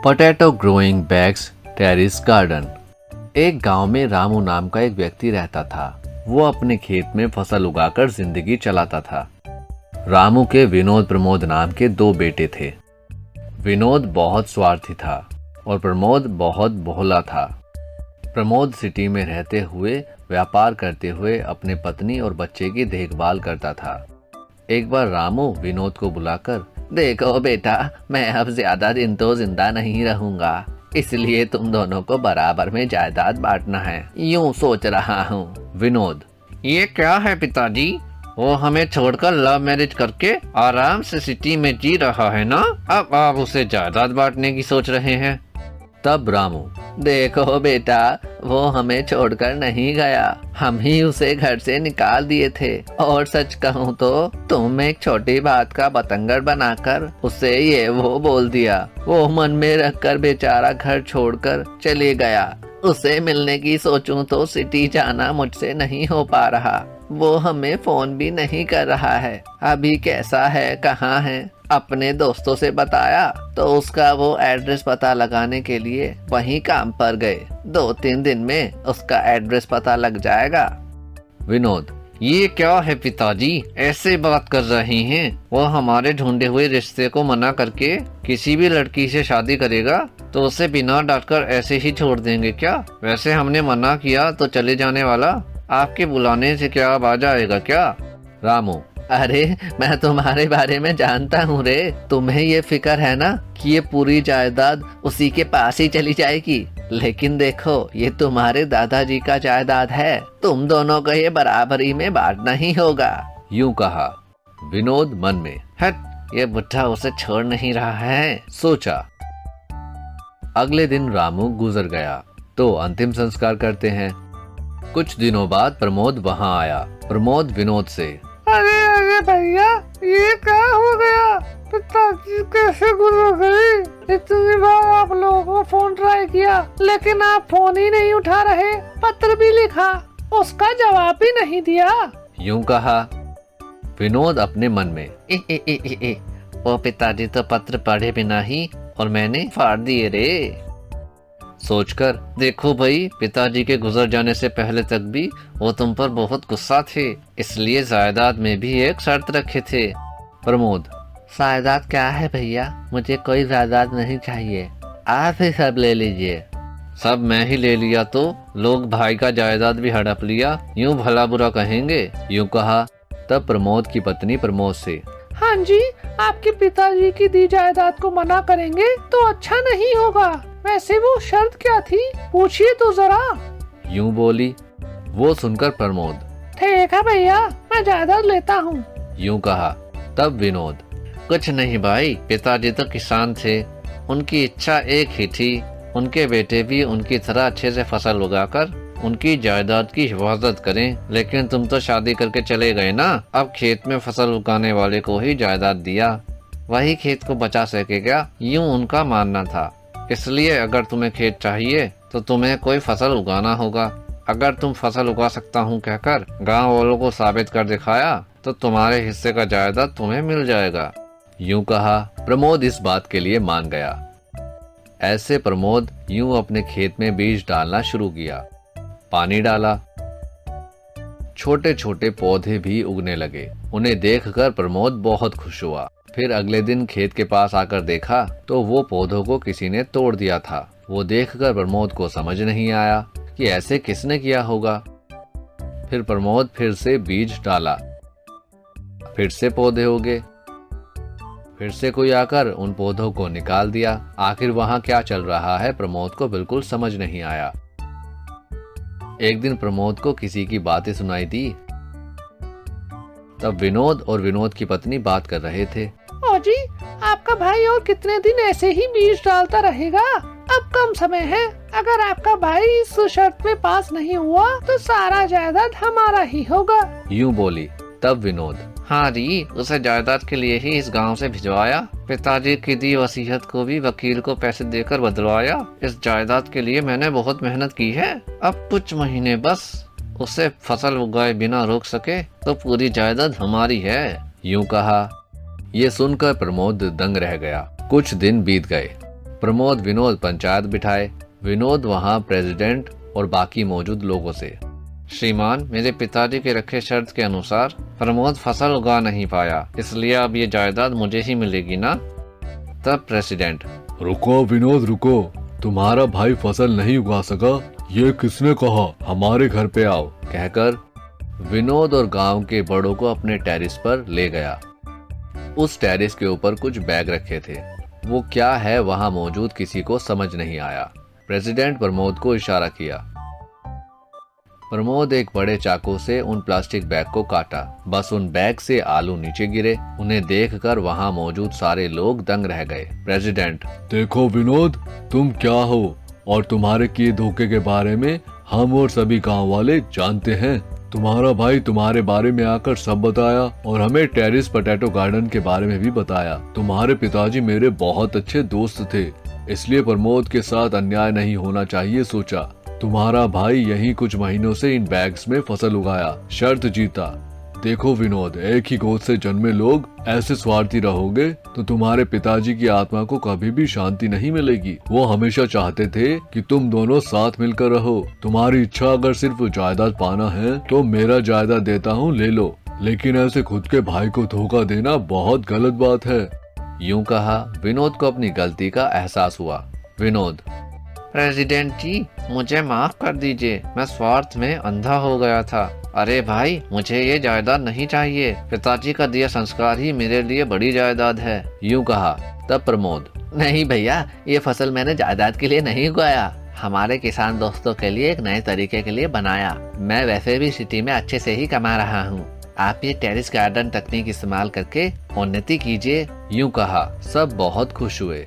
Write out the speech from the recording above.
Potato growing bags terrace garden. एक गांव में रामू नाम का एक व्यक्ति रहता था। वो अपने खेत में फसल उगाकर जिंदगी चलाता था। रामू के विनोद प्रमोद नाम के दो बेटे थे। विनोद बहुत स्वार्थी था और प्रमोद बहुत भोला था। प्रमोद सिटी में रहते हुए व्यापार करते हुए अपने पत्नी और बच्चे की देखभाल करता था। एक बार रामू विनोद को बुलाकर, देखो बेटा, मैं अब ज्यादा दिन तो जिंदा नहीं रहूंगा, इसलिए तुम दोनों को बराबर में जायदाद बांटना है, यूं सोच रहा हूँ। विनोद, ये क्या है पिताजी? वो हमें छोड़कर लव मैरिज करके आराम से सिटी में जी रहा है ना, अब आप उसे जायदाद बांटने की सोच रहे हैं। तब रामू, देखो बेटा, वो हमें छोड़कर नहीं गया, हम ही उसे घर से निकाल दिए थे। और सच कहूँ तो तुम एक छोटी बात का बतंगड़ बनाकर उसे ये वो बोल दिया। वो मन में रखकर बेचारा घर छोड़कर चले गया। उसे मिलने की सोचूं तो सिटी जाना मुझसे नहीं हो पा रहा। वो हमें फोन भी नहीं कर रहा है। अभी कैसा है, कहाँ है? अपने दोस्तों से बताया तो उसका वो एड्रेस पता लगाने के लिए वहीं काम पर गए। 2-3 दिन में उसका एड्रेस पता लग जाएगा। विनोद, ये क्या है पिताजी, ऐसे बात कर रहे हैं? वो हमारे ढूंढे हुए रिश्ते को मना करके किसी भी लड़की से शादी करेगा तो उसे बिना डांटकर ऐसे ही छोड़ देंगे क्या? वैसे हमने मना किया तो चले जाने वाला, आपके बुलाने से क्या अब आ जाएगा क्या? रामू, अरे मैं तुम्हारे बारे में जानता हूँ रे। तुम्हें ये फिक्र है ना कि ये पूरी जायदाद उसी के पास ही चली जाएगी। लेकिन देखो, ये तुम्हारे दादाजी का जायदाद है, तुम दोनों को ये बराबरी में बांटना ही होगा, यूं कहा। विनोद मन में, हट, ये बुढ़ा उसे छोड़ नहीं रहा है, सोचा। अगले दिन रामू गुजर गया तो अंतिम संस्कार करते हैं। कुछ दिनों बाद प्रमोद वहां आया। प्रमोद विनोद से, अरे भैया, ये क्या हो गया? पिताजी कैसे गुजर गए? इतनी बार आप लोगों को फोन ट्राई किया लेकिन आप फोन ही नहीं उठा रहे। पत्र भी लिखा, उसका जवाब भी नहीं दिया, यूं कहा। विनोद अपने मन में, वो पिताजी तो पत्र पढ़े बिना ही और मैंने फाड़ दिए रे। सोचकर, देखो भाई, पिताजी के गुजर जाने से पहले तक भी वो तुम पर बहुत गुस्सा थे, इसलिए जायदाद में भी एक शर्त रखे थे। प्रमोद, जायदाद क्या है भैया, मुझे कोई जायदाद नहीं चाहिए, आप ही सब ले लीजिए। सब मैं ही ले लिया तो लोग भाई का जायदाद भी हड़प लिया, यूं भला बुरा कहेंगे, यूं कहा। तब प्रमोद की पत्नी प्रमोद से, हाँ जी, आपके पिताजी की दी जायदाद को मना करेंगे तो अच्छा नहीं होगा। वैसे वो शर्त क्या थी, पूछिए तो जरा, यूं बोली। वो सुनकर प्रमोद, ठीक है भैया, मैं जायदाद लेता हूँ, यूं कहा। तब विनोद, कुछ नहीं भाई, पिताजी तो किसान थे, उनकी इच्छा एक ही थी, उनके बेटे भी उनकी तरह अच्छे से फसल उगाकर उनकी जायदाद की हिफाजत करें। लेकिन तुम तो शादी करके चले गए ना, अब खेत में फसल उगाने वाले को ही जायदाद दिया, वही खेत को बचा सकेगा, यूं उनका मानना था। इसलिए अगर तुम्हें खेत चाहिए तो तुम्हें कोई फसल उगाना होगा। अगर तुम फसल उगा सकता हूँ कहकर गांव वालों को साबित कर दिखाया तो तुम्हारे हिस्से का जायदाद तुम्हें मिल जाएगा, यूं कहा। प्रमोद इस बात के लिए मान गया। ऐसे प्रमोद यूं अपने खेत में बीज डालना शुरू किया। पानी डाला, छोटे छोटे पौधे भी उगने लगे। उन्हें देखकर प्रमोद बहुत खुश हुआ। फिर अगले दिन खेत के पास आकर देखा तो वो पौधों को किसी ने तोड़ दिया था। वो देखकर प्रमोद को समझ नहीं आया कि ऐसे किसने किया होगा। फिर प्रमोद फिर से बीज डाला, फिर से पौधे उगे, फिर से कोई आकर उन पौधों को निकाल दिया। आखिर वहां क्या चल रहा है प्रमोद को बिल्कुल समझ नहीं आया। एक दिन प्रमोद को किसी की बातें सुनाई दी। तब विनोद और विनोद की पत्नी बात कर रहे थे। ओ जी, आपका भाई और कितने दिन ऐसे ही बीज डालता रहेगा? अब कम समय है, अगर आपका भाई इस शर्त में पास नहीं हुआ तो सारा जायदाद हमारा ही होगा, यूं बोली। तब विनोद, हाँ जी, उसे जायदाद के लिए ही इस गांव से भिजवाया। पिताजी की दी वसीयत को भी वकील को पैसे देकर बदलवाया। इस जायदाद के लिए मैंने बहुत मेहनत की है। अब कुछ महीने बस उसे फसल उगाए बिना रोक सके तो पूरी जायदाद हमारी है, यूं कहा। ये सुनकर प्रमोद दंग रह गया। कुछ दिन बीत गए। प्रमोद विनोद पंचायत बिठाए। विनोद वहां प्रेसिडेंट और बाकी मौजूद लोगों से, श्रीमान, मेरे पिताजी के रखे शर्त के अनुसार प्रमोद फसल उगा नहीं पाया, इसलिए अब ये जायदाद मुझे ही मिलेगी ना। तब प्रेसिडेंट, रुको विनोद रुको, तुम्हारा भाई फसल नहीं उगा सका, ये किसने कहा? हमारे घर पे आओ, कहकर विनोद और गांव के बड़ों को अपने टेरिस पर ले गया। उस टेरिस के ऊपर कुछ बैग रखे थे, वो क्या है वहां मौजूद किसी को समझ नहीं आया। प्रेसिडेंट प्रमोद को इशारा किया। प्रमोद एक बड़े चाकू से उन प्लास्टिक बैग को काटा। बस उन बैग से आलू नीचे गिरे। उन्हें देखकर वहां मौजूद सारे लोग दंग रह गए। प्रेसिडेंट, देखो विनोद, तुम क्या हो और तुम्हारे किए धोखे के बारे में हम और सभी गांव वाले जानते हैं। तुम्हारा भाई तुम्हारे बारे में आकर सब बताया और हमें टेरिस पोटैटो गार्डन के बारे में भी बताया। तुम्हारे पिताजी मेरे बहुत अच्छे दोस्त थे, इसलिए प्रमोद के साथ अन्याय नहीं होना चाहिए सोचा। तुम्हारा भाई यही कुछ महीनों से इन बैग्स में फसल उगाया, शर्त जीता। देखो विनोद, एक ही गोद से जन्मे लोग ऐसे स्वार्थी रहोगे तो तुम्हारे पिताजी की आत्मा को कभी भी शांति नहीं मिलेगी। वो हमेशा चाहते थे कि तुम दोनों साथ मिलकर रहो। तुम्हारी इच्छा अगर सिर्फ जायदाद पाना है तो मेरा जायदाद देता हूँ, ले लो, लेकिन ऐसे खुद के भाई को धोखा देना बहुत गलत बात है। यूं कहा विनोद को अपनी गलती का एहसास हुआ। विनोद, प्रेसिडेंट जी, मुझे माफ कर दीजिए, मैं स्वार्थ में अंधा हो गया था। अरे भाई, मुझे ये जायदाद नहीं चाहिए, पिताजी का दिया संस्कार ही मेरे लिए बड़ी जायदाद है। यूं कहा। तब प्रमोद, नहीं भैया, ये फसल मैंने जायदाद के लिए नहीं उगाया, हमारे किसान दोस्तों के लिए एक नए तरीके के लिए बनाया। मैं वैसे भी सिटी में अच्छे से ही कमा रहा हूँ, आप ये टेरिस गार्डन तकनीक इस्तेमाल करके उन्नति कीजिए। यूं कहा। सब बहुत खुश हुए।